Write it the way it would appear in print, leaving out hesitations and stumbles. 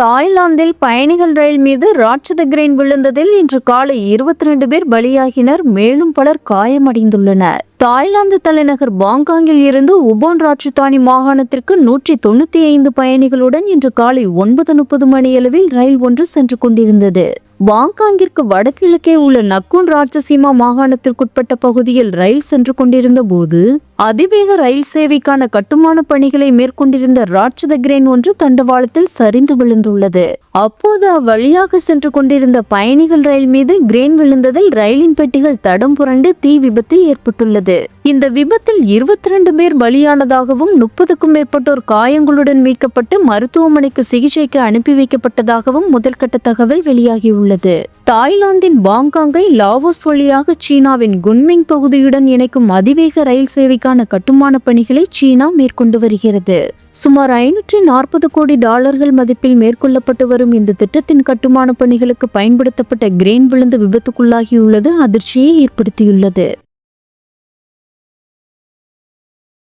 தாய்லாந்தில் பயணிகள் ரயில் மீது ராட்சத கிரெயின் விழுந்ததில் இன்று காலை 22 பேர் பலியாகினர். மேலும் பலர் காயமடைந்துள்ளனர். தாய்லாந்து தலைநகர் பாங்காங்கில் இருந்து உபோன் ராஜ்தானி மாகாணத்திற்கு 195 பயணிகளுடன் இன்று காலை 9:30 மணியளவில் ரயில் ஒன்று சென்று கொண்டிருந்தது. பாங்காங்கிற்கு வடகிழக்கே உள்ள நக்குன் ராட்சசீமா மாகாணத்திற்குட்பட்ட பகுதியில் ரயில் சென்று கொண்டிருந்த போது அதிவேக ரயில் சேவைக்கான கட்டுமான பணிகளை மேற்கொண்டிருந்த ராட்சத கிரெயின் ஒன்று தண்டவாளத்தில் சரிந்து விழுந்துள்ளது. அப்போது அவ்வழியாக சென்று கொண்டிருந்த பயணிகள் ரயில் மீது கிரெயின் விழுந்ததில் ரயிலின் பெட்டிகள் தடம் புரண்டு தீ விபத்து ஏற்பட்டுள்ளது. இந்த விபத்தில் 22 பேர் பலியானதாகவும் 30க்கும் மேற்பட்டோர் காயங்களுடன் மீட்கப்பட்டு மருத்துவமனைக்கு சிகிச்சைக்கு அனுப்பி வைக்கப்பட்டதாகவும் முதல்கட்ட தகவல் வெளியாகியுள்ளது. தாய்லாந்தின் பாங்காங்கை லாவோஸ் வழியாக சீனாவின் குன்மிங் பகுதியுடன் இணைக்கும் அதிவேக ரயில் சேவைக்கான கட்டுமான பணிகளை சீனா மேற்கொண்டு வருகிறது. சுமார் $540 கோடி மதிப்பில் மேற்கொள்ளப்பட்டு வரும் இந்த திட்டத்தின் கட்டுமான பணிகளுக்கு பயன்படுத்தப்பட்ட கிரெயின் விழுந்து விபத்துக்குள்ளாகியுள்ளது அதிர்ச்சியை ஏற்படுத்தியுள்ளது.